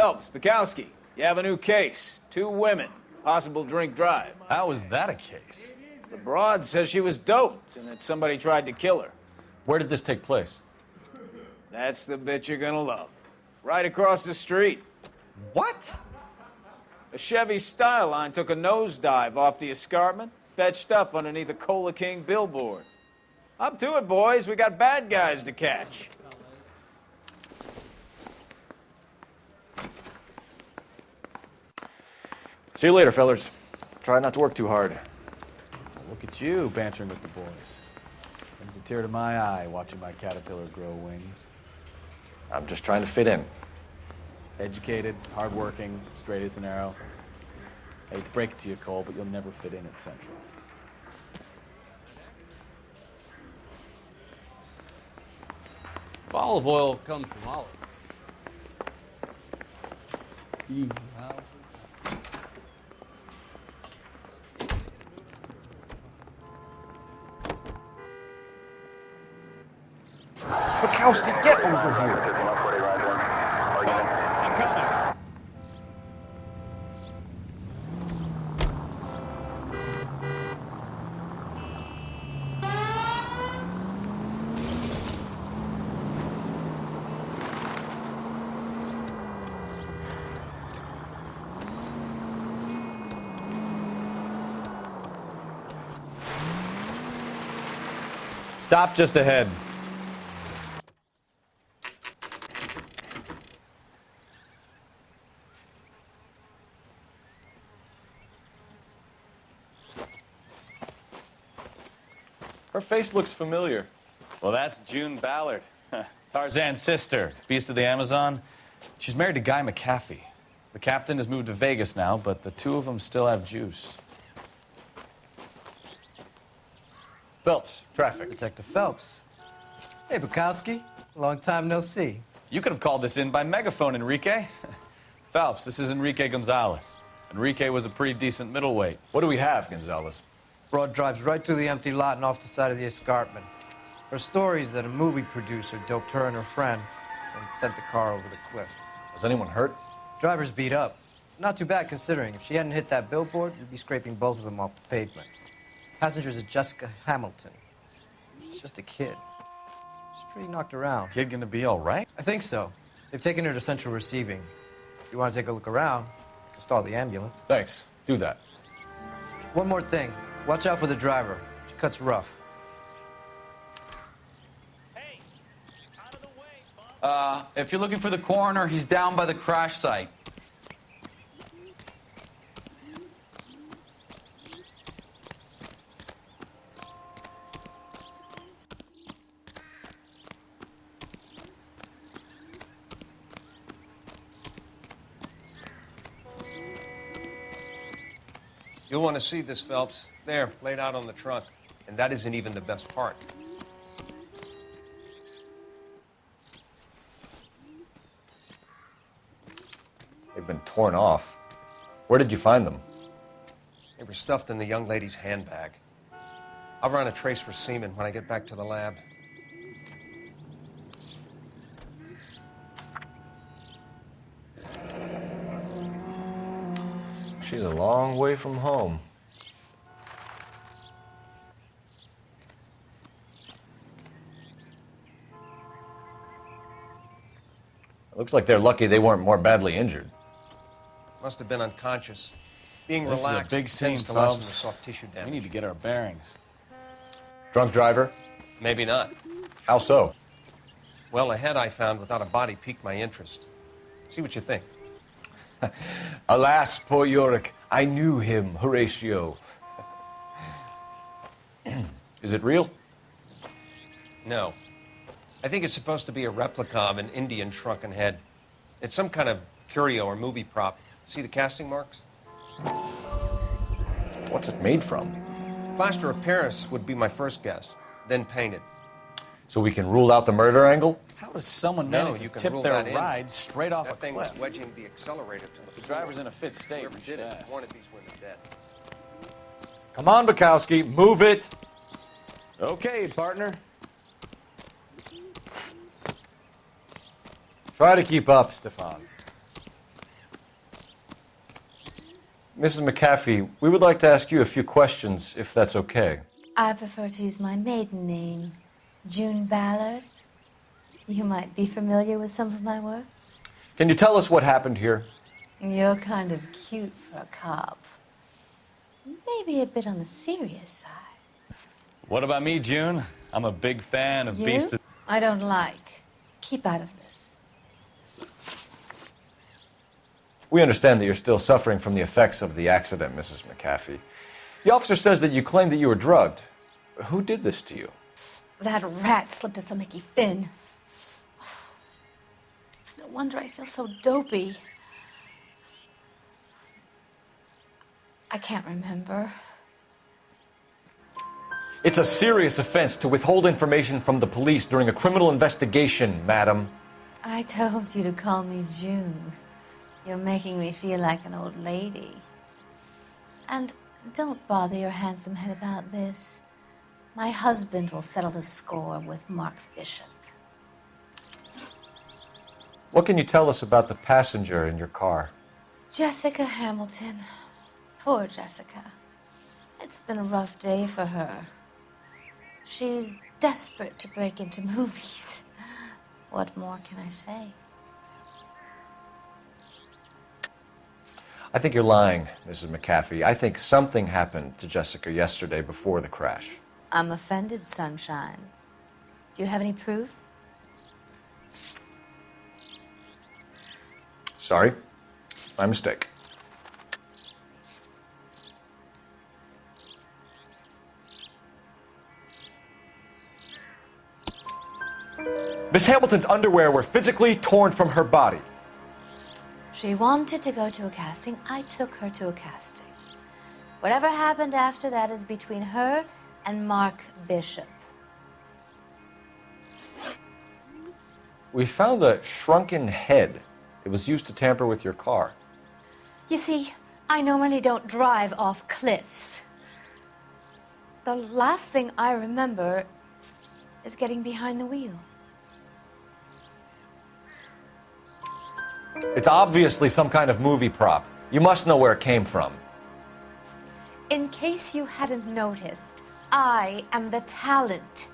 Phelps, Bukowski, you have a new case. 2 women, possible drink drive. How is that a case? The broad says she was doped and that somebody tried to kill her. Where did this take place? That's the bit you're gonna love. Right across the street. What? A Chevy Styline took a nosedive off the escarpment, fetched up underneath a Cola King billboard. Up to it, boys. We got bad guys to catch. See you later, fellers. Try not to work too hard. Look at you bantering with the boys. Brings a tear to my eye watching my caterpillar grow wings. I'm just trying to fit in. Educated, hardworking, straight as an arrow. I hate to break it to you, Cole, but you'll never fit in at Central. Olive oil comes from olive. Bukowski, get over here. I'm coming. Stop just ahead. Her face looks familiar. Well, that's June Ballard, Tarzan's sister, beast of the Amazon. She's married to Guy McAfee. The captain has moved to Vegas now, but the 2 of them still have juice. Phelps, Traffic. Detective Phelps. Hey, Bukowski. Long time no see. You could have called this in by megaphone, Enrique. Phelps, this is Enrique Gonzalez. Enrique was a pretty decent middleweight. What do we have, Gonzalez? Broad drives right through the empty lot and off the side of the escarpment. Her story is that a movie producer doped her and her friend and sent the car over the cliff. Was anyone hurt? Driver's beat up. Not too bad considering. If she hadn't hit that billboard, we'd be scraping both of them off the pavement. Passenger's a Jessica Hamilton. She's just a kid. She's pretty knocked around. Kid gonna be all right? I think so. They've taken her to Central Receiving. If you want to take a look around, you can stall the ambulance. Thanks. Do that. One more thing. Watch out for the driver. She cuts rough. If you're looking for the coroner, he's down by the crash site. You'll want to see this, Phelps. There, laid out on the trunk. And that isn't even the best part. They've been torn off. Where did you find them? They were stuffed in the young lady's handbag. I'll run a trace for semen when I get back to the lab. She's a long way from home. It looks like they're lucky they weren't more badly injured. Must have been unconscious. Being This is a relaxed big scene, tends to lessen the Phelps. soft tissue damage. We need to get our bearings. Drunk driver? Maybe not. How so? Well, a head I found without a body piqued my interest. See what you think. Alas, poor Yorick, I knew him, Horatio. Is it real? No. I think it's supposed to be a replica of an Indian shrunken head. It's some kind of curio or movie prop. See the casting marks? What's it made from? Plaster of Paris would be my first guess, then painted. So we can rule out the murder angle? How does someone No, manage you to can tip rule their that in. ride straight off That a thing cliff? was wedging the accelerator to the The driver's in a fit state. Whoever We did should it ask. wanted these women dead. Come on, Bukowski, move it. Okay, partner. Try to keep up, Stefan. Mrs. McAfee, we would like to ask you a few questions, if that's okay. I prefer to use my maiden name, June Ballard. You might be familiar with some of my work. Can you tell us what happened here? You're kind of cute for a cop. Maybe a bit on the serious side. What about me, June? I'm a big fan of You? Beast of... I don't like. Keep out of this. We understand that you're still suffering from the effects of the accident, Mrs. McAfee. The officer says that you claimed that you were drugged. Who did this to you? That rat slipped us a Mickey Finn. It's no wonder I feel so dopey. I can't remember. It's a serious offense to withhold information from the police during a criminal investigation, madam. I told you to call me June. You're making me feel like an old lady. And don't bother your handsome head about this. My husband will settle the score with Mark Bishop. What can you tell us about the passenger in your car? Jessica Hamilton. Poor Jessica. It's been a rough day for her. She's desperate to break into movies. What more can I say? I think you're lying, Mrs. McAfee. I think something happened to Jessica yesterday before the crash. I'm offended, Sunshine. Do you have any proof? Sorry. My mistake. Miss Hamilton's underwear were physically torn from her body. She wanted to go to a casting. I took her to a casting. Whatever happened after that is between her and Mark Bishop. We found a shrunken head. It was used to tamper with your car. You see, I normally don't drive off cliffs. The last thing I remember is getting behind the wheel. It's obviously some kind of movie prop. You must know where it came from. In case you hadn't noticed, I am the talent.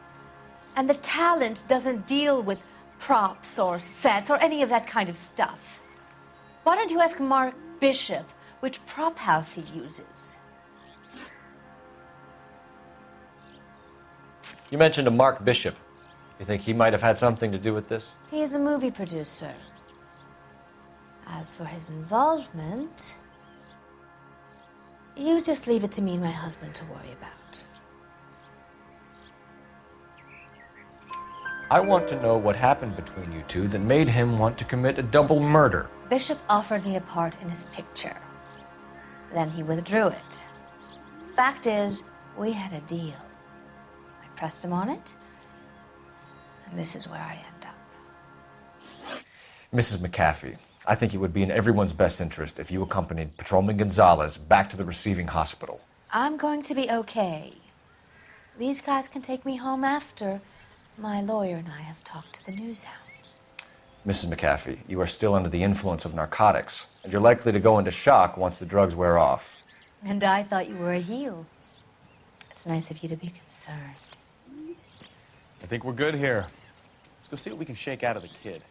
And the talent doesn't deal with props or sets or any of that kind of stuff. Why don't you ask Mark Bishop which prop house he uses? You mentioned a Mark Bishop. You think he might have had something to do with this? He is a movie producer. As for his involvement, you just leave it to me and my husband to worry about. I want to know what happened between you two that made him want to commit a double murder. Bishop offered me a part in his picture. Then he withdrew it. Fact is, we had a deal. I pressed him on it, and this is where I end up. Mrs. McAfee, I think it would be in everyone's best interest if you accompanied Patrolman Gonzalez back to the receiving hospital. I'm going to be okay. These guys can take me home after. My lawyer and I have talked to the news hounds. Mrs. McAfee, you are still under the influence of narcotics, and you're likely to go into shock once the drugs wear off. And I thought you were a heel. It's nice of you to be concerned. I think we're good here. Let's go see what we can shake out of the kid.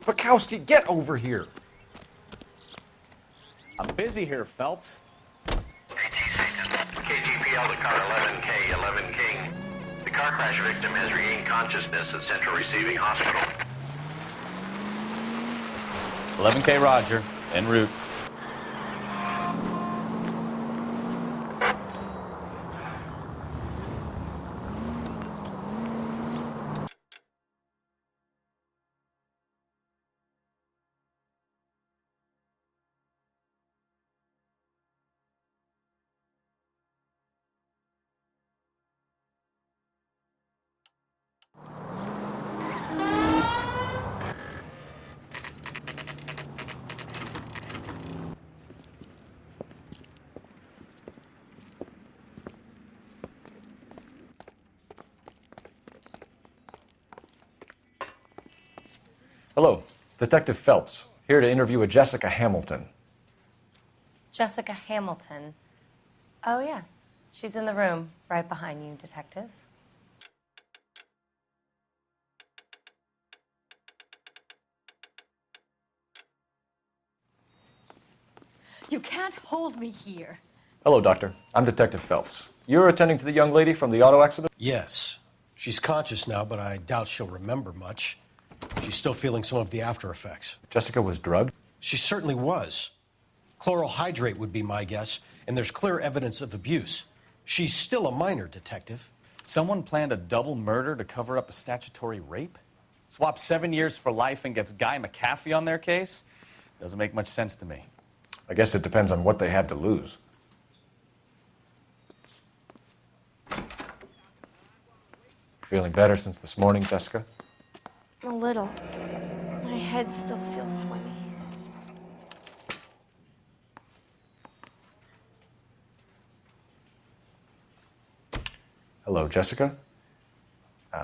Bukowski, get over here! I'm busy here, Phelps. KGPL to car 11K, 11 King. The car crash victim has regained consciousness at Central Receiving Hospital. 11K Roger, en route. Hello, Detective Phelps, here to interview a Jessica Hamilton. Jessica Hamilton. Oh, yes. She's in the room right behind you, Detective. You can't hold me here. Hello, Doctor. I'm Detective Phelps. You're attending to the young lady from the auto accident? Yes. She's conscious now, but I doubt she'll remember much. She's still feeling some of the after effects. Jessica was drugged? She certainly was. Chloral hydrate would be my guess, and there's clear evidence of abuse. She's still a minor, Detective. Someone planned a double murder to cover up a statutory rape? Swap 7 years for life and gets Guy McAfee on their case? Doesn't make much sense to me. I guess it depends on what they had to lose. Feeling better since this morning, Jessica? A little. My head still feels swimmy. Hello, Jessica.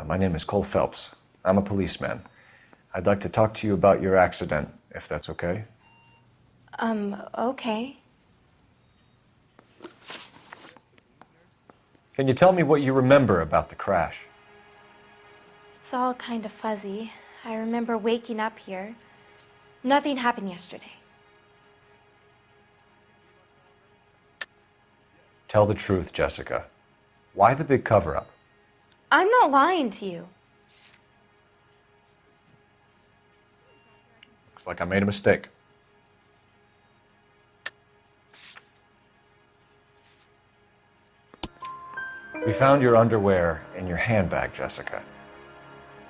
My name is Cole Phelps. I'm a policeman. I'd like to talk to you about your accident, if that's okay. Okay. Can you tell me what you remember about the crash? It's all kind of fuzzy. I remember waking up here. Nothing happened yesterday. Tell the truth, Jessica. Why the big cover-up? I'm not lying to you. Looks like I made a mistake. We found your underwear in your handbag, Jessica.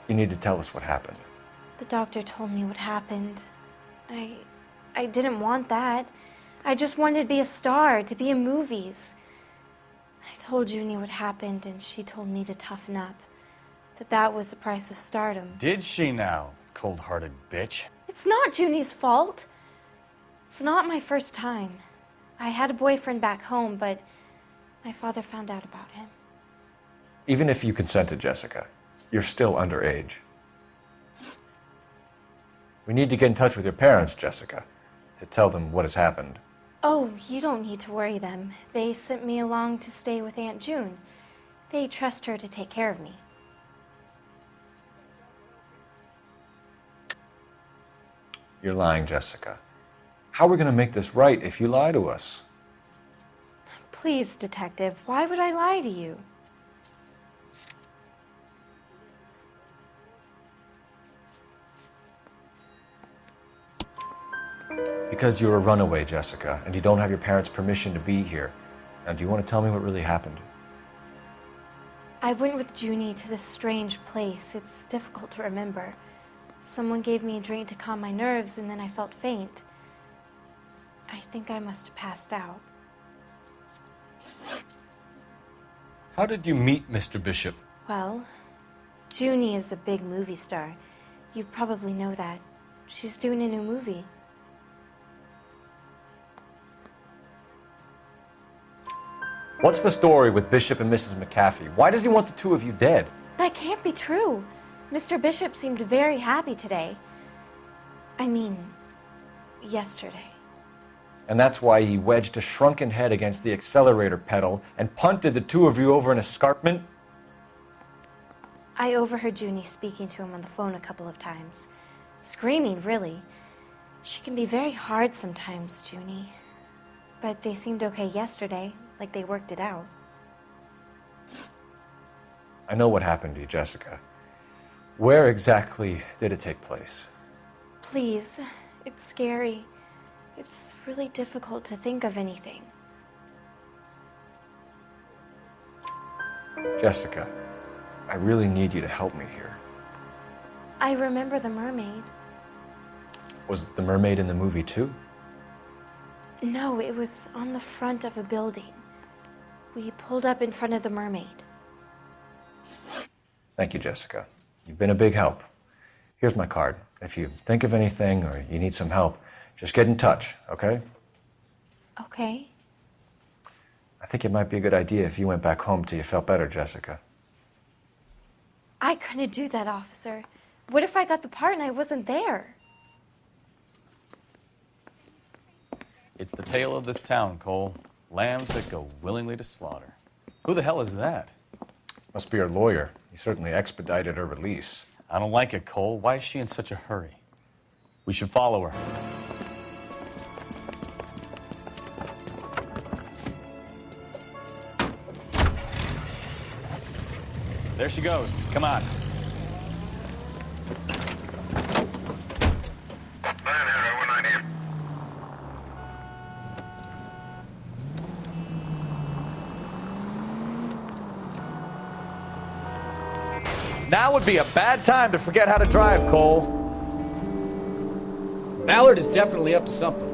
You need to tell us what happened. The doctor told me what happened. I didn't want that. I just wanted to be a star, to be in movies. I told Junie what happened, and she told me to toughen up. That was the price of stardom. Did she now, cold-hearted bitch? It's not Junie's fault. It's not my first time. I had a boyfriend back home, but my father found out about him. Even if you consented, Jessica, you're still underage. We need to get in touch with your parents, Jessica, to tell them what has happened. Oh, you don't need to worry them. They sent me along to stay with Aunt June. They trust her to take care of me. You're lying, Jessica. How are we going to make this right if you lie to us? Please, Detective, why would I lie to you? Because you're a runaway, Jessica, and you don't have your parents' permission to be here. Now, do you want to tell me what really happened? I went with Junie to this strange place. It's difficult to remember. Someone gave me a drink to calm my nerves, and then I felt faint. I think I must have passed out. How did you meet Mr. Bishop? Well, Junie is a big movie star. You probably know that. She's doing a new movie. What's the story with Bishop and Mrs. McAfee? Why does he want the two of you dead? That can't be true. Mr. Bishop seemed very happy today. I mean, yesterday. And that's why he wedged a shrunken head against the accelerator pedal and punted the two of you over an escarpment? I overheard Junie speaking to him on the phone a couple of times. Screaming, really. She can be very hard sometimes, Junie. But they seemed okay yesterday, like they worked it out. I know what happened to you, Jessica. Where exactly did it take place? Please, it's scary. It's really difficult to think of anything. Jessica, I really need you to help me here. I remember the mermaid. Was the mermaid in the movie too? No, it was on the front of a building. We pulled up in front of the mermaid. Thank you, Jessica. You've been a big help. Here's my card. If you think of anything or you need some help, just get in touch, okay? Okay. I think it might be a good idea if you went back home till you felt better, Jessica. I couldn't do that, officer. What if I got the part and I wasn't there? It's the tale of this town, Cole. Lambs that go willingly to slaughter. Who the hell is that? Must be her lawyer. He certainly expedited her release. I don't like it, Cole. Why is she in such a hurry? We should follow her. There she goes. Come on. Now would be a bad time to forget how to drive, Cole. Ballard is definitely up to something.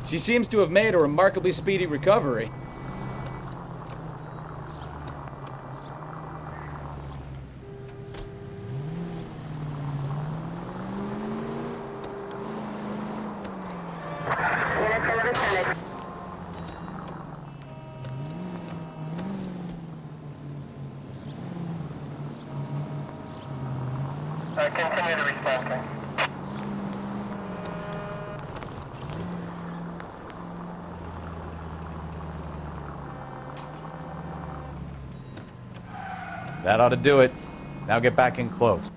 She seems to have made a remarkably speedy recovery. Continue to respond, sir. That ought to do it. Now get back in close.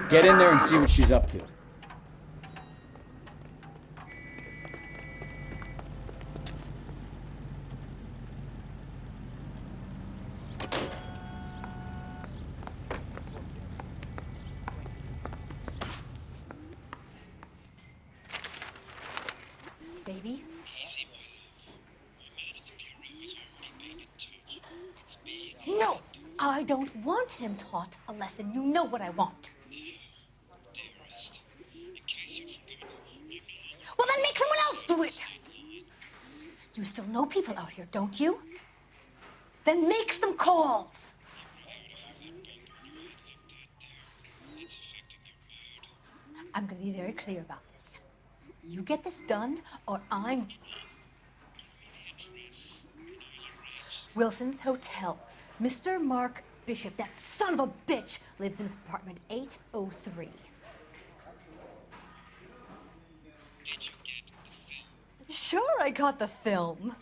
Get in there and see what she's up to. Baby? No! I don't want him taught a lesson. You know what I want. Well, then make someone else do it! You still know people out here, don't you? Then make some calls! I'm gonna be very clear about this. You get this done, or I'm... Wilson's Hotel. Mr. Mark Bishop, that son of a bitch, lives in apartment 803. Sure, I got the film.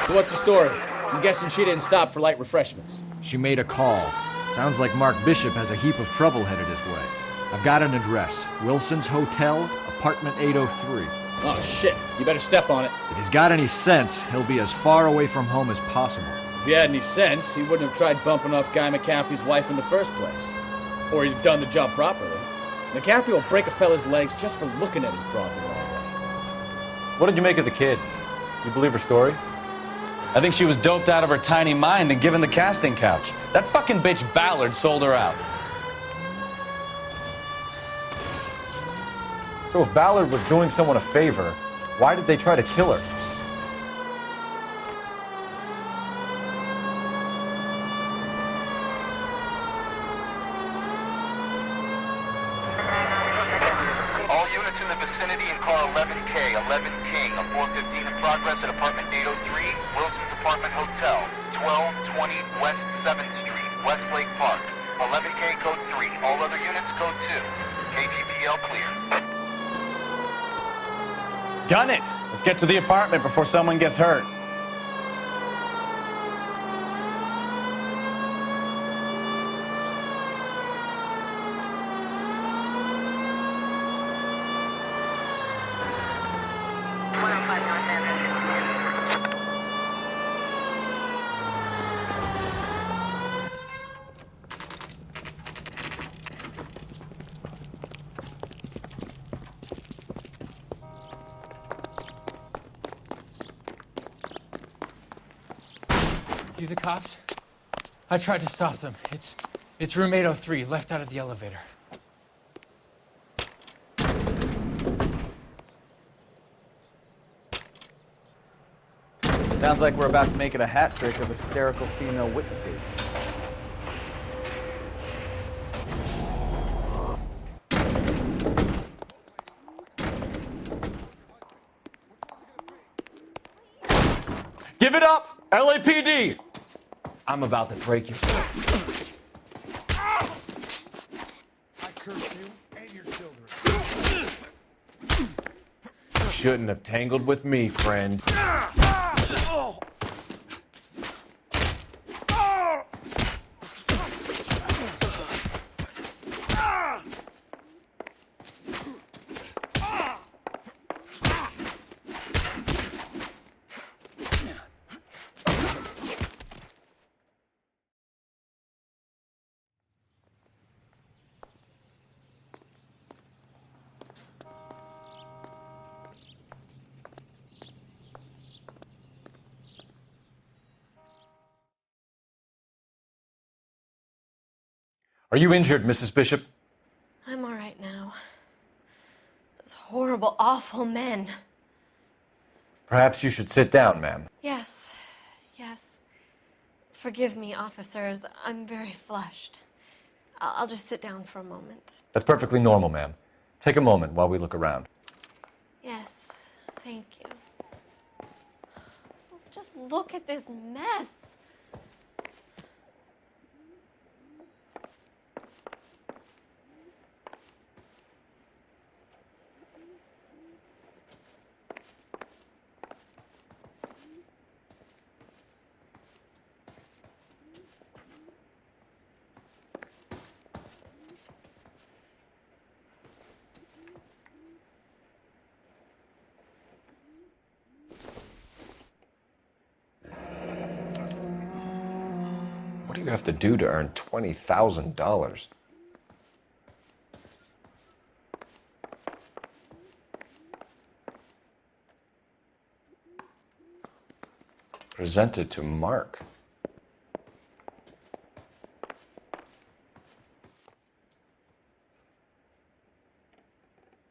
So what's the story? I'm guessing she didn't stop for light refreshments. She made a call. Sounds like Mark Bishop has a heap of trouble headed his way. I've got an address. Wilson's Hotel, apartment 803. Oh, shit. You better step on it. If he's got any sense, he'll be as far away from home as possible. If he had any sense, he wouldn't have tried bumping off Guy McCaffrey's wife in the first place. Or he'd have done the job properly. McCaffrey will break a fella's legs just for looking at his broad the wrong way. What did you make of the kid? You believe her story? I think she was doped out of her tiny mind and given the casting couch. That fucking bitch Ballard sold her out. So if Ballard was doing someone a favor, why did they try to kill her? All units in the vicinity and call 11K, 11 King, a 415 in progress at apartment 803, Wilson's Apartment Hotel, 1220 West 7th Street, Westlake Park. 11K code 3, all other units code 2. KGPL clear. Gun it! Let's get to the apartment before someone gets hurt. You the cops? I tried to stop them. It's room 803, left out of the elevator. Sounds like we're about to make it a hat trick of hysterical female witnesses. Give it up, LAPD! I'm about to break your... I curse you and your children. You shouldn't have tangled with me, friend. Are you injured, Mrs. Bishop? I'm all right now. Those horrible, awful men. Perhaps you should sit down, ma'am. Yes, yes. Forgive me, officers. I'm very flushed. I'll just sit down for a moment. That's perfectly normal, ma'am. Take a moment while we look around. Yes, thank you. Just look at this mess. What do you have to do to earn $20,000? Presented to Mark.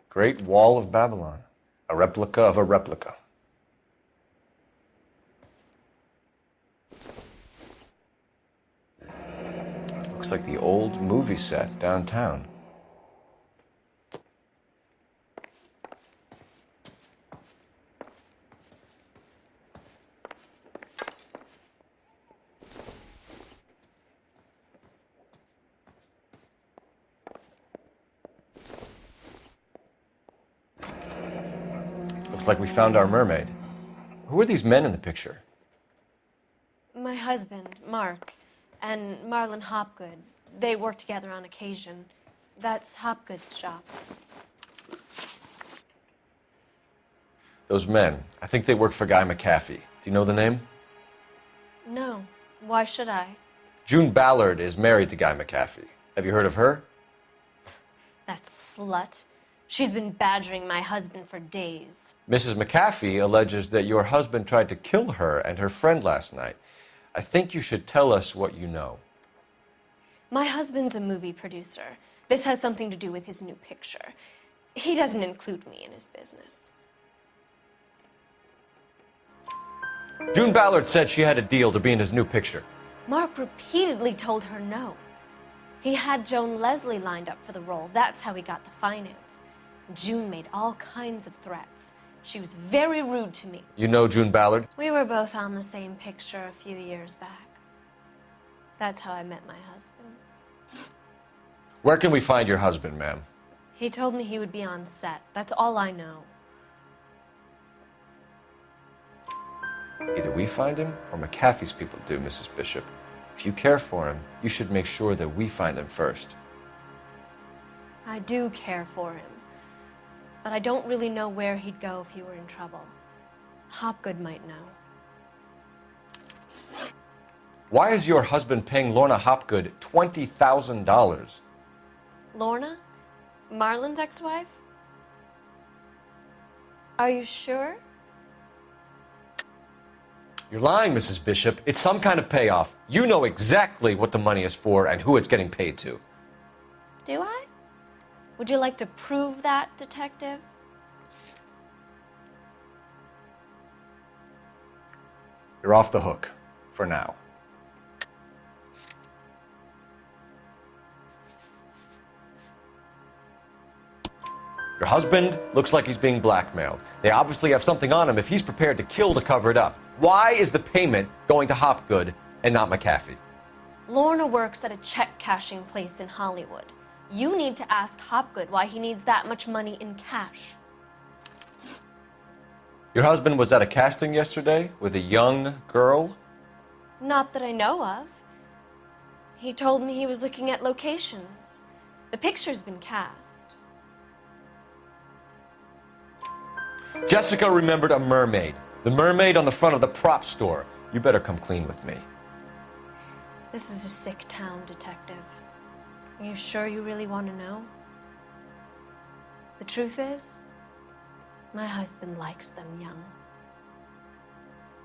Great Wall of Babylon. A replica of a replica. Looks like the old movie set downtown. Looks like we found our mermaid. Who are these men in the picture? My husband, Mark, and Marlon Hopgood. They work together on occasion. That's Hopgood's shop. Those men, I think they work for Guy McAfee. Do you know the name? No. Why should I? June Ballard is married to Guy McAfee. Have you heard of her? That slut. She's been badgering my husband for days. Mrs. McAfee alleges that your husband tried to kill her and her friend last night. I think you should tell us what you know. My husband's a movie producer. This has something to do with his new picture. He doesn't include me in his business. June Ballard said she had a deal to be in his new picture. Mark repeatedly told her no. He had Joan Leslie lined up for the role. That's how he got the finance. June made all kinds of threats. She was very rude to me. You know June Ballard? We were both on the same picture a few years back. That's how I met my husband. Where can we find your husband, ma'am? He told me he would be on set. That's all I know. Either we find him or McAfee's people do, Mrs. Bishop. If you care for him, you should make sure that we find him first. I do care for him. But I don't really know where he'd go if he were in trouble. Hopgood might know. Why is your husband paying Lorna Hopgood $20,000? Lorna? Marlon's ex-wife? Are you sure? You're lying, Mrs. Bishop. It's some kind of payoff. You know exactly what the money is for and who it's getting paid to. Do I? Would you like to prove that, Detective? You're off the hook. For now. Your husband looks like he's being blackmailed. They obviously have something on him if he's prepared to kill to cover it up. Why is the payment going to Hopgood and not McAfee? Lorna works at a check-cashing place in Hollywood. You need to ask Hopgood why he needs that much money in cash. Your husband was at a casting yesterday with a young girl? Not that I know of. He told me he was looking at locations. The picture's been cast. Jessica remembered a mermaid. The mermaid on the front of the prop store. You better come clean with me. This is a sick town, Detective. Are you sure you really want to know? The truth is, my husband likes them young.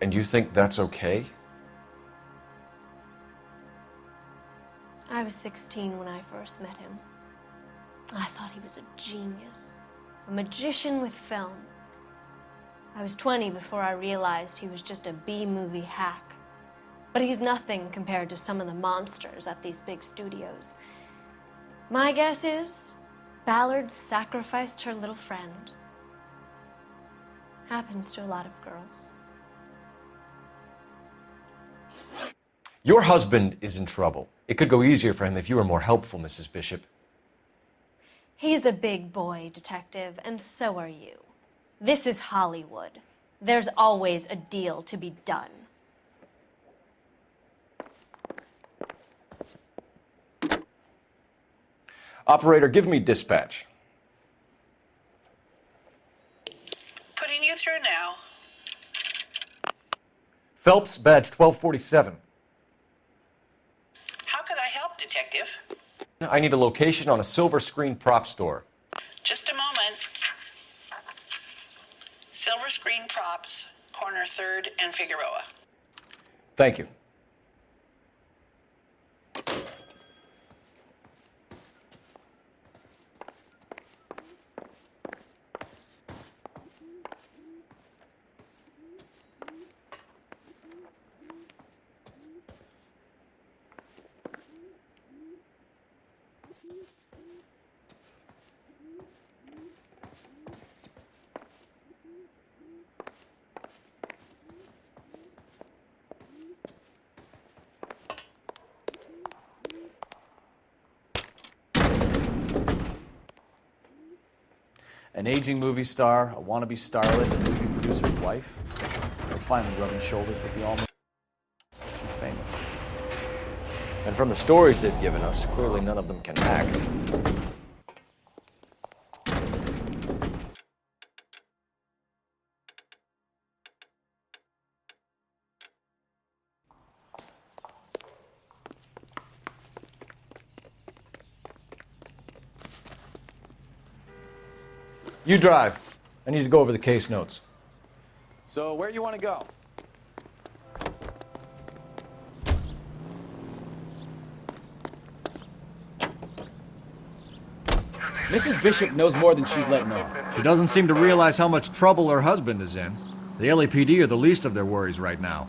And you think that's okay? I was 16 when I first met him. I thought he was a genius, a magician with film. I was 20 before I realized he was just a B-movie hack. But he's nothing compared to some of the monsters at these big studios. My guess is Ballard sacrificed her little friend. Happens to a lot of girls. Your husband is in trouble. It could go easier for him if you were more helpful, Mrs. Bishop. He's a big boy, Detective, and so are you. This is Hollywood. There's always a deal to be done. Operator, give me dispatch. Putting you through now. Phelps, badge 1247. How could I help, Detective? I need a location on a silver screen prop store. Just a moment. Silver Screen Props, corner 3rd and Figueroa. Thank you. An aging movie star, a wannabe starlet, a movie producer's wife. They're finally rubbing shoulders with the almost famous. And from the stories they've given us, clearly none of them can act. You drive. I need to go over the case notes. So where you want to go? Mrs. Bishop knows more than she's letting on. She doesn't seem to realize how much trouble her husband is in. The LAPD are the least of their worries right now.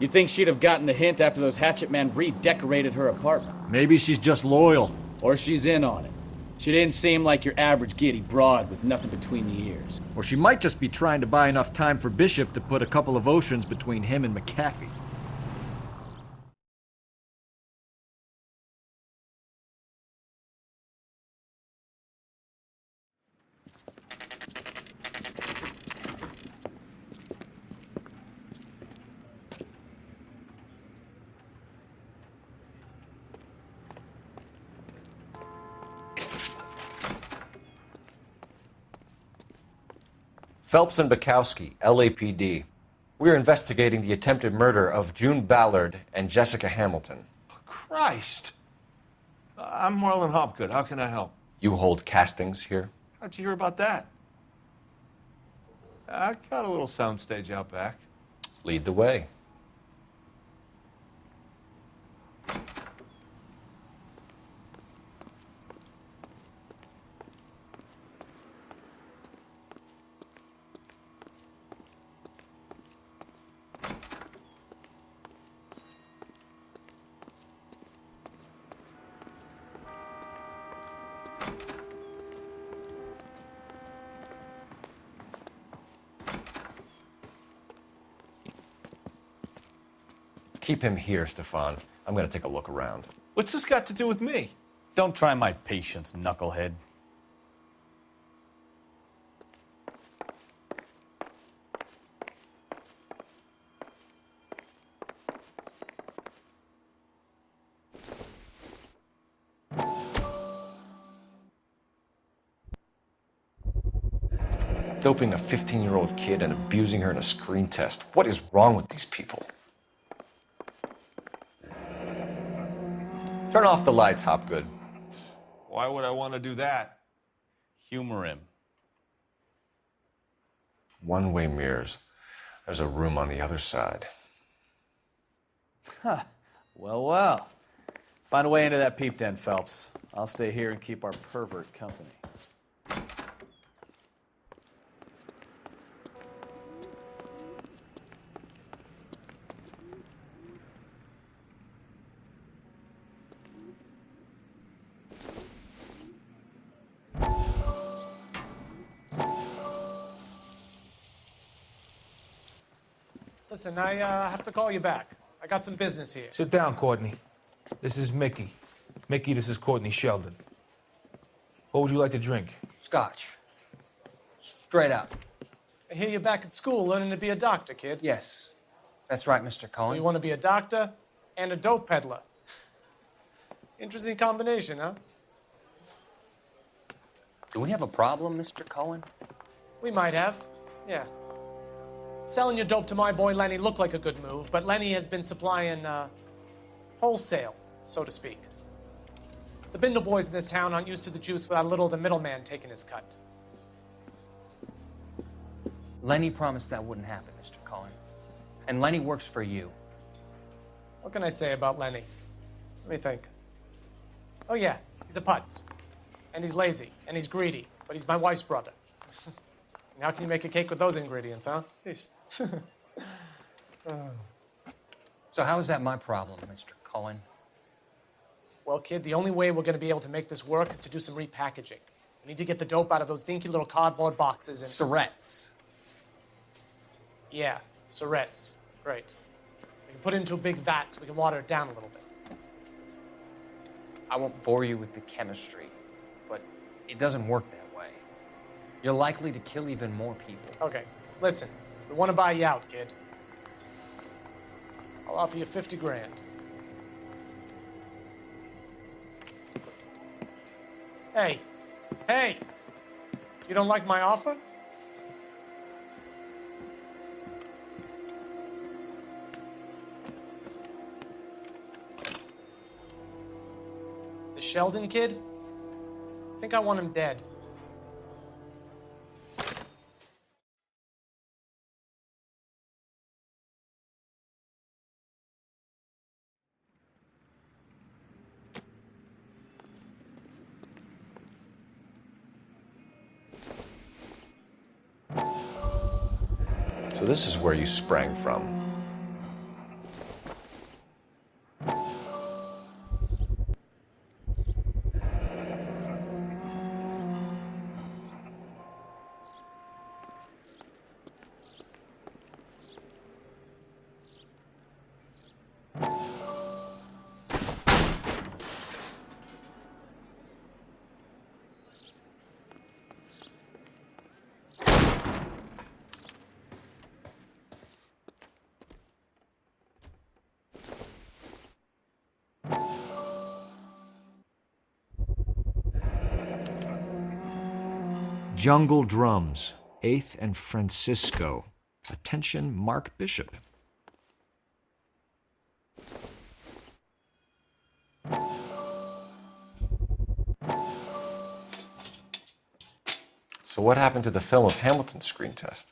You'd think she'd have gotten the hint after those hatchet men redecorated her apartment. Maybe she's just loyal. Or she's in on it. She didn't seem like your average giddy broad with nothing between the ears. Or she might just be trying to buy enough time for Bishop to put a couple of oceans between him and McAfee. Phelps and Bukowski, LAPD. We're investigating the attempted murder of June Ballard and Jessica Hamilton. Christ! I'm Marlon Hopgood. How can I help? You hold castings here? How'd you hear about that? I got a little soundstage out back. Lead the way. Keep him here, Stefan. I'm gonna take a look around. What's this got to do with me? Don't try my patience, knucklehead. Doping a 15-year-old kid and abusing her in a screen test. What is wrong with these people? Turn off the lights, Hopgood. Why would I want to do that? Humor him. One-way mirrors. There's a room on the other side. Huh. Well, well. Find a way into that peep den, Phelps. I'll stay here and keep our pervert company. Listen, I have to call you back. I got some business here. Sit down, Courtney. This is Mickey. Mickey, this is Courtney Sheldon. What would you like to drink? Scotch. Straight up. I hear you're back at school learning to be a doctor, kid. Yes. That's right, Mr. So Cohen. you want to be a doctor and a dope peddler. Interesting combination, huh? Do we have a problem, Mr. Cohen? We might have, yeah. Selling your dope to my boy Lenny looked like a good move, but Lenny has been supplying, wholesale, so to speak. The Bindle boys in this town aren't used to the juice without a little of the middleman taking his cut. Lenny promised that wouldn't happen, Mr. Cohen. And Lenny works for you. What can I say about Lenny? Let me think. Oh yeah, he's a putz. And he's lazy, and he's greedy, but he's my wife's brother. How can you make a cake with those ingredients, huh? Jeez. So how is that my problem, Mr. Cohen? Well, kid, the only way we're going to be able to make this work is to do some repackaging. We need to get the dope out of those dinky little cardboard boxes and... Surrettes. Yeah, surrettes. Great. We can put it into a big vat so we can water it down a little bit. I won't bore you with the chemistry, but it doesn't work that way. You're likely to kill even more people. Okay, listen. We want to buy you out, kid. I'll offer you 50 grand. Hey, hey! You don't like my offer? The Sheldon kid? I think I want him dead. So this is where you sprang from. Jungle Drums, 8th and Francisco. Attention, Mark Bishop. So what happened to the film of Hamilton's screen test?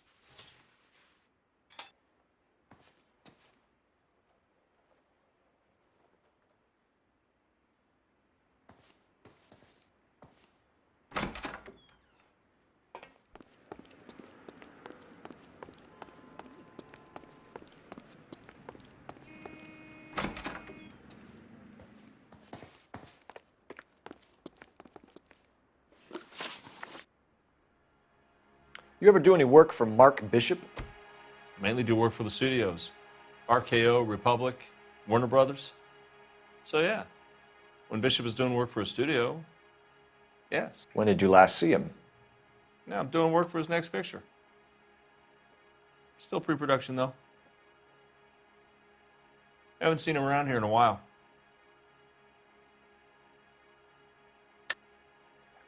You ever do any work for Mark Bishop? Mainly do work for the studios. RKO, Republic, Warner Brothers. So yeah, when Bishop is doing work for a studio, yes. When did you last see him? Now I'm doing work for his next picture. Still pre-production though. Haven't seen him around here in a while.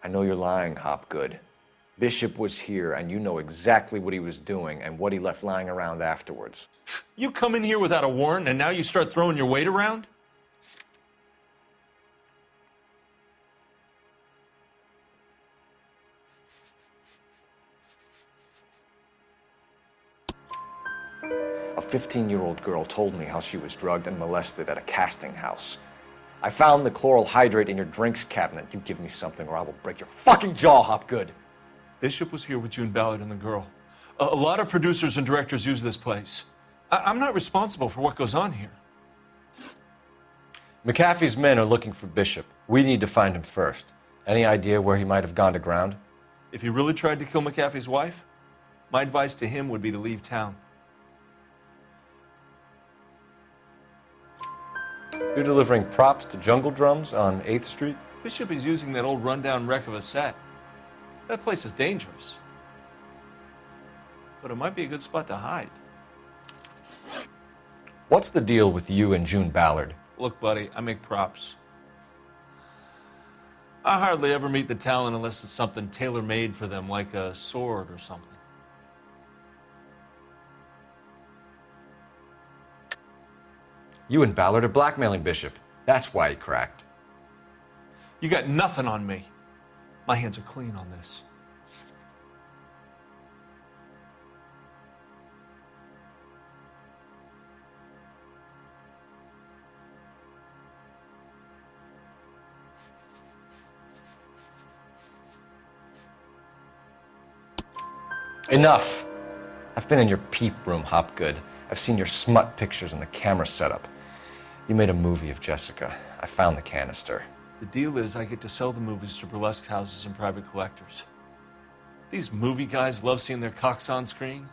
I know you're lying, Hopgood. Bishop was here, and you know exactly what he was doing and what he left lying around afterwards. You come in here without a warrant, and now you start throwing your weight around? A 15-year-old girl told me how she was drugged and molested at a casting house. I found the chloral hydrate in your drinks cabinet. You give me something or I will break your fucking jaw, Hopgood. Bishop was here with June Ballard and the girl. A lot of producers and directors use this place. I'm not responsible for what goes on here. McAfee's men are looking for Bishop. We need to find him first. Any idea where he might have gone to ground? If he really tried to kill McAfee's wife, my advice to him would be to leave town. You're delivering props to Jungle Drums on 8th Street? Bishop is using that old rundown wreck of a set. That place is dangerous. But it might be a good spot to hide. What's the deal with you and June Ballard? Look, buddy, I make props. I hardly ever meet the talent unless it's something tailor-made for them, like a sword or something. You and Ballard are blackmailing Bishop. That's why he cracked. You got nothing on me. My hands are clean on this. Enough. I've been in your peep room, Hopgood. I've seen your smut pictures and the camera setup. You made a movie of Jessica. I found the canister. The deal is I get to sell the movies to burlesque houses and private collectors. These movie guys love seeing their cocks on screen.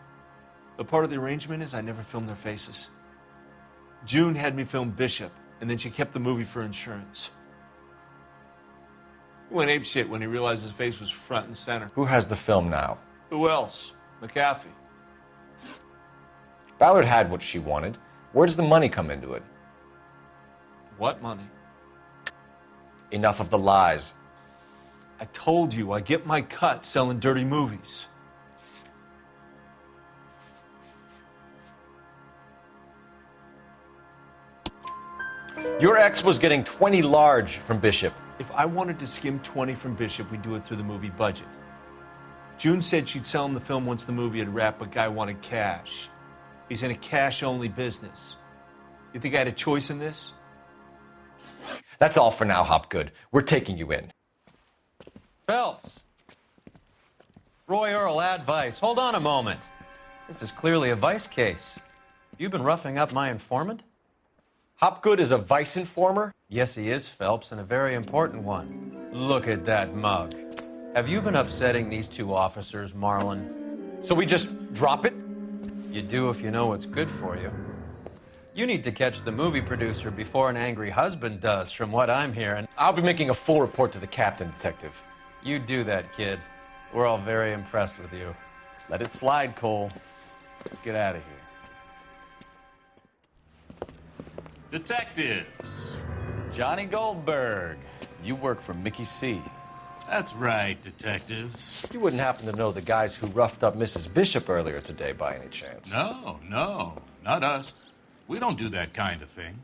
But part of the arrangement is I never film their faces. June had me film Bishop, and then she kept the movie for insurance. He went apeshit when he realized his face was front and center. Who has the film now? Who else? McAfee. Ballard had what she wanted. Where does the money come into it? What money? Enough of the lies. I told you I get my cut selling dirty movies. Your ex was getting 20 large from Bishop. If I wanted to skim 20 from Bishop, we'd do it through the movie budget. June said she'd sell him the film once the movie had wrapped, but Guy wanted cash. He's in a cash-only business. You think I had a choice in this? That's all for now, Hopgood. We're taking you in. Phelps. Roy Earl, advice. Hold on a moment. This is clearly a vice case. You've been roughing up my informant? Hopgood is a vice informer? Yes, he is, Phelps, and a very important one. Look at that mug. Have you been upsetting these two officers, Marlon? So we just drop it? You do if you know what's good for you. You need to catch the movie producer before an angry husband does, from what I'm hearing. I'll be making a full report to the captain, Detective. You do that, kid. We're all very impressed with you. Let it slide, Cole. Let's get out of here. Detectives. Johnny Goldberg. You work for Mickey C. That's right, detectives. You wouldn't happen to know the guys who roughed up Mrs. Bishop earlier today by any chance? No, not us. We don't do that kind of thing.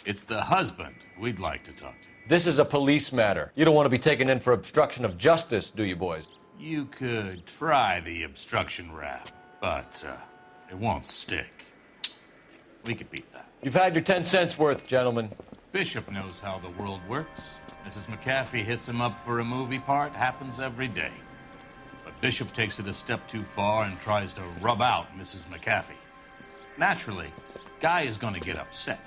It's the husband we'd like to talk to. This is a police matter. You don't want to be taken in for obstruction of justice, do you, boys? You could try the obstruction rap, but it won't stick. We could beat that. You've had your 10 cents worth, gentlemen. Bishop knows how the world works. Mrs. McAfee hits him up for a movie part. Happens every day. But Bishop takes it a step too far and tries to rub out Mrs. McAfee. Naturally, Guy is going to get upset.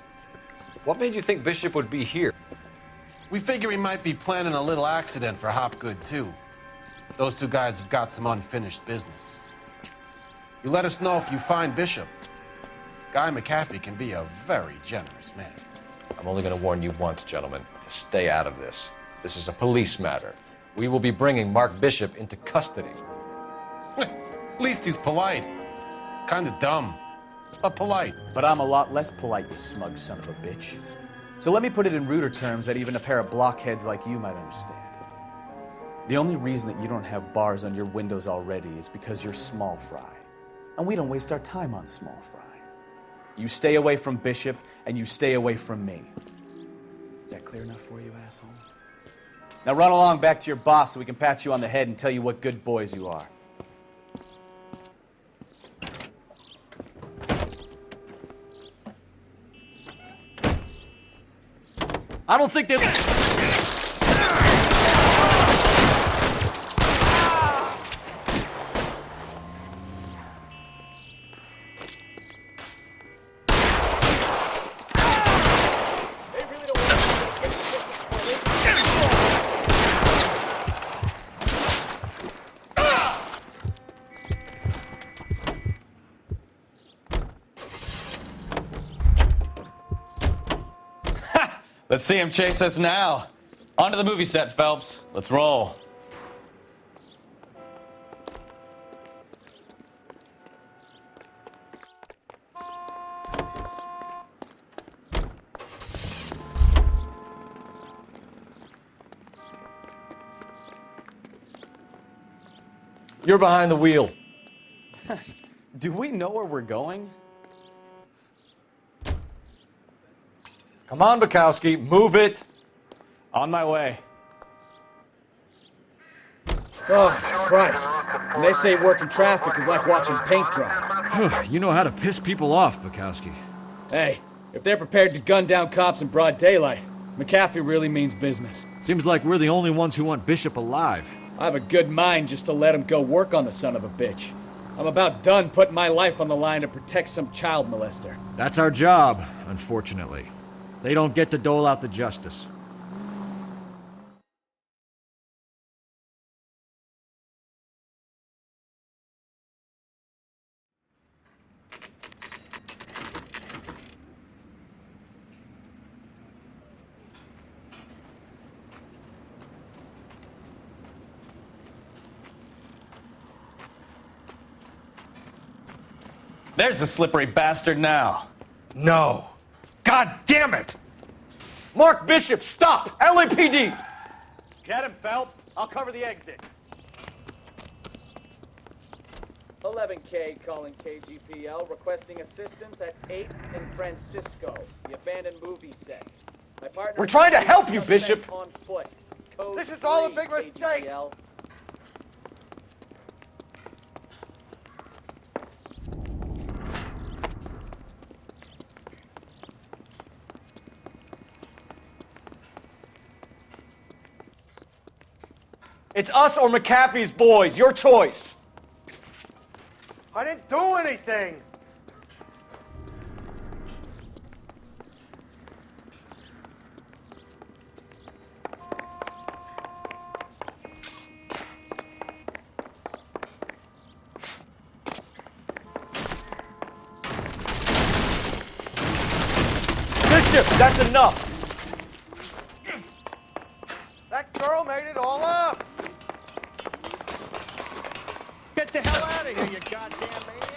What made you think Bishop would be here? We figure he might be planning a little accident for Hopgood, too. Those two guys have got some unfinished business. You let us know if you find Bishop. Guy McAfee can be a very generous man. I'm only going to warn you once, gentlemen, to stay out of this. This is a police matter. We will be bringing Mark Bishop into custody. At least he's polite. Kind of dumb, but polite. But I'm a lot less polite, you smug son of a bitch. So let me put it in ruder terms that even a pair of blockheads like you might understand. The only reason that you don't have bars on your windows already is because you're small fry. And we don't waste our time on small fry. You stay away from Bishop, and you stay away from me. Is that clear enough for you, asshole? Now run along back to your boss so we can pat you on the head and tell you what good boys you are. I don't think they... Let's see him chase us now. Onto the movie set, Phelps. Let's roll. You're behind the wheel. Do we know where we're going? Come on, Bukowski, move it. On my way. Oh, Christ. And they say working traffic is like watching paint dry. You know how to piss people off, Bukowski. Hey, if they're prepared to gun down cops in broad daylight, McAfee really means business. Seems like we're the only ones who want Bishop alive. I have a good mind just to let him go work on the son of a bitch. I'm about done putting my life on the line to protect some child molester. That's our job, unfortunately. They don't get to dole out the justice. There's the slippery bastard now. No. God damn it! Mark Bishop, stop! LAPD! Get him, Phelps. I'll cover the exit. 11K calling KGPL, requesting assistance at 8th and Francisco, the abandoned movie set. My partner. We're trying to help you, Bishop! On foot. Code This is all a 3, big mistake! KGPL. It's us or McAfee's boys, your choice. I didn't do anything. Bishop, that's enough. That girl made it all up. Get the hell out of here, you goddamn maniac!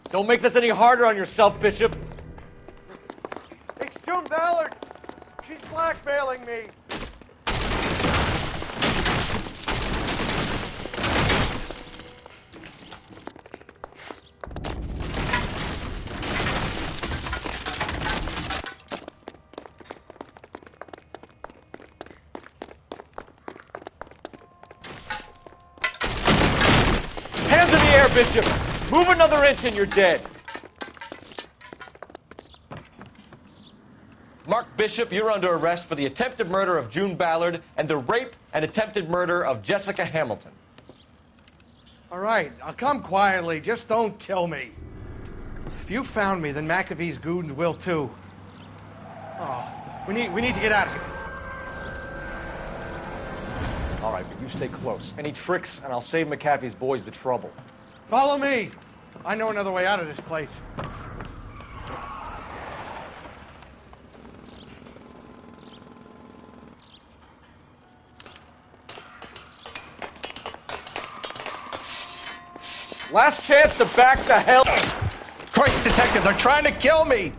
Don't make this any harder on yourself, Bishop. It's June Ballard. She's blackmailing me. Hands in the air, Bishop! Move another inch and you're dead. Mark Bishop, you're under arrest for the attempted murder of June Ballard and the rape and attempted murder of Jessica Hamilton. All right, I'll come quietly. Just don't kill me. If you found me, then McAfee's goons will too. Oh, we need to get out of here. All right, but you stay close. Any tricks, and I'll save McAfee's boys the trouble. Follow me. I know another way out of this place. Last chance to back the hell. Christ, detective, they're trying to kill me.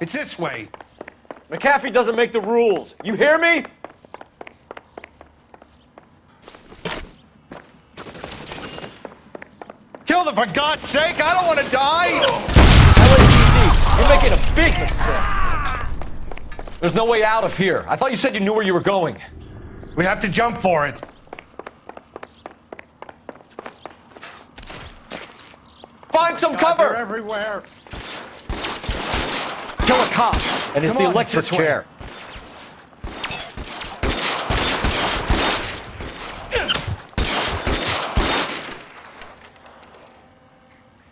It's this way. McAfee doesn't make the rules. You hear me? Kill them, for God's sake! I don't want to die! LAPD, you're making a big mistake. There's no way out of here. I thought you said you knew where you were going. We have to jump for it. Find some God, cover! they're everywhere. Kill a cop, and it's Come the on, electric this way. chair.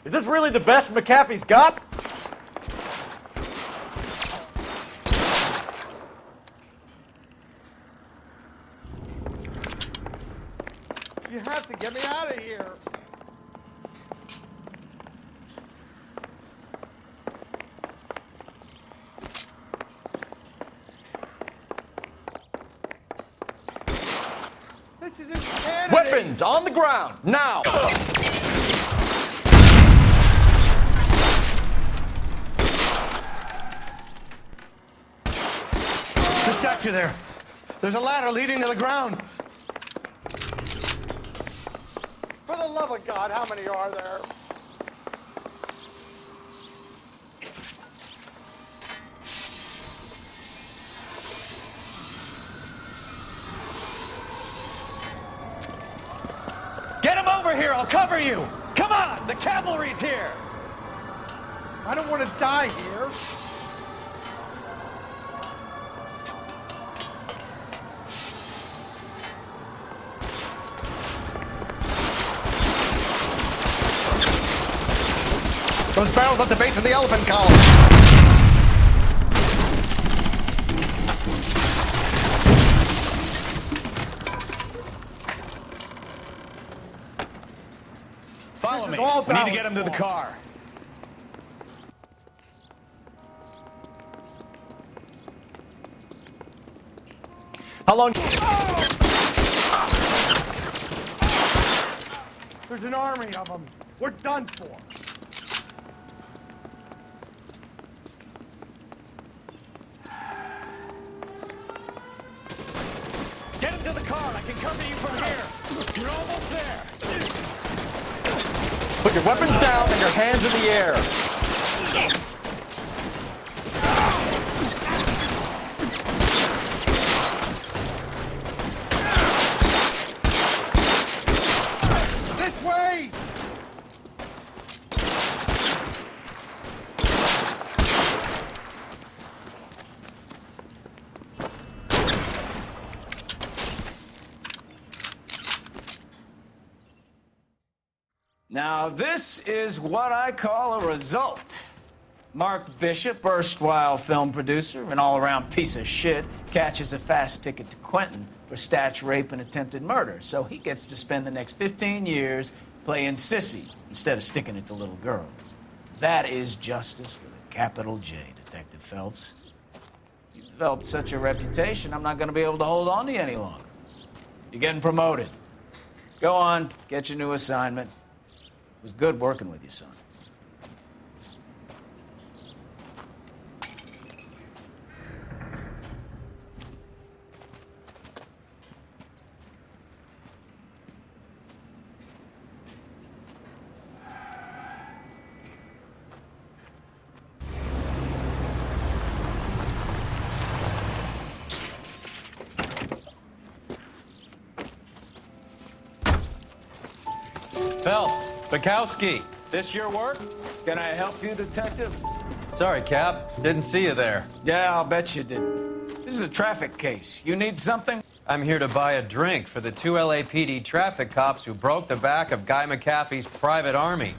Is this really the best McAfee's got? You have to get me out of here. This is insanity. Weapons on the ground, now! Just got you there. There's a ladder leading to the ground. For the love of God, how many are there? Get him over here, I'll cover you! Come on, the cavalry's here! I don't want to die here. Those barrels at the base of the elephant column. Follow me. all We need to down get him to the for. car. How long? There's an army of them. We're done for. Get him to the car. I can cover you from here. You're almost there. Put your weapons down and your hands in the air. This way! Now, this is what I call a result. Mark Bishop, erstwhile film producer and all-around piece of shit, catches a fast ticket to Quentin for statch rape and attempted murder, so he gets to spend the next 15 years playing sissy instead of sticking it to little girls. That is justice with a capital J, Detective Phelps. You've developed such a reputation, I'm not going to be able to hold on to you any longer. You're getting promoted. Go on, get your new assignment. It was good working with you, son. Phelps, Bukowski, this your work? Can I help you, Detective? Sorry, Cap. Didn't see you there. Yeah, I'll bet you didn't. This is a traffic case. You need something? I'm here to buy a drink for the 2 LAPD traffic cops who broke the back of Guy McAfee's private army.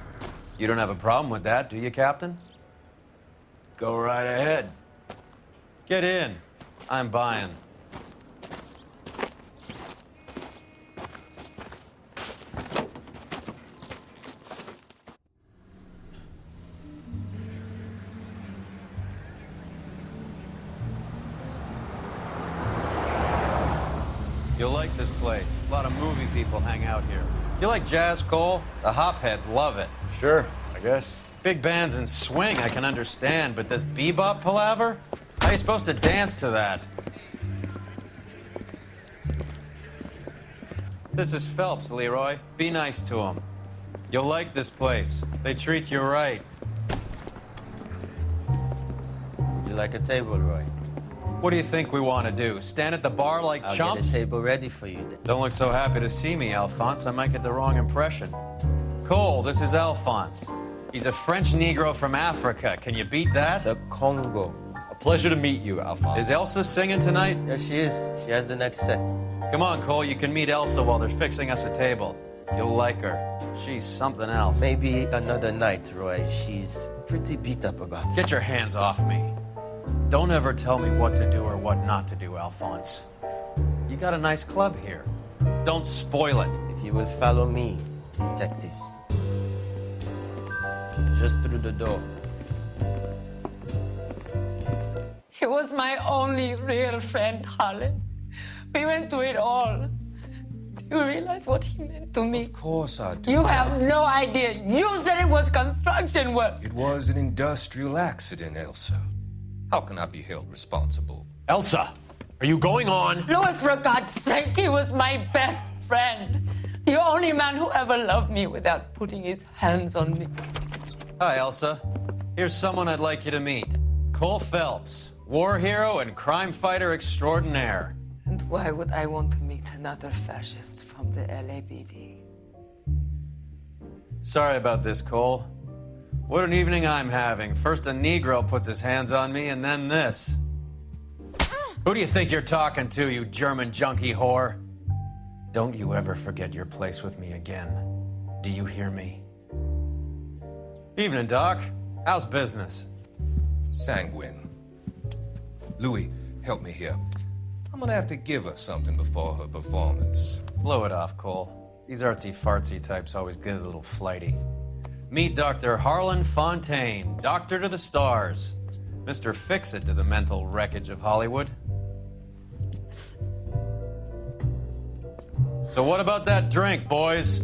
You don't have a problem with that, do you, Captain? Go right ahead. Get in. I'm buying. You'll like this place. A lot of movie people hang out here. You like jazz, Cole? The hopheads love it. Sure, I guess. Big bands and swing I can understand, but this bebop palaver? How are you supposed to dance to that? This is Phelps, Leroy. Be nice to him. You'll like this place. They treat you right. You like a table, Roy? What do you think we want to do? Stand at the bar like I'll chumps? get a table ready for you then. Don't look so happy to see me, Alphonse. I might get the wrong impression. Cole, this is Alphonse. He's a French Negro from Africa. Can you beat that? The Congo. A pleasure to meet you, Alphonse. Is Elsa singing tonight? Yes, she is. She has the next set. Come on, Cole. You can meet Elsa while they're fixing us a table. You'll like her. She's something else. Maybe another night, Roy. She's pretty beat up about it. Get your hands off me. Don't ever tell me what to do or what not to do, Alphonse. You got a nice club here. Don't spoil it. If you will follow me, detectives. Just through the door. He was my only real friend, Harlan. We went through it all. Do you realize what he meant to me? Of course I do. You have no idea. You said it was construction work. It was an industrial accident, Elsa. How can I be held responsible? Elsa, are you going on? Louis, for God's sake, he was my best friend. The only man who ever loved me without putting his hands on me. Hi, Elsa. Here's someone I'd like you to meet. Cole Phelps, war hero and crime fighter extraordinaire. And why would I want to meet another fascist from the LAPD? Sorry about this, Cole. What an evening I'm having. First a Negro puts his hands on me, and then this. Who do you think you're talking to, you German junkie whore? Don't you ever forget your place with me again. Do you hear me? Evening, Doc. How's business? Sanguine. Louis, help me here. I'm gonna have to give her something before her performance. Blow it off, Cole. These artsy-fartsy types always get a little flighty. Meet Dr. Harlan Fontaine, doctor to the stars. Mr. Fix-It to the mental wreckage of Hollywood. So what about that drink, boys?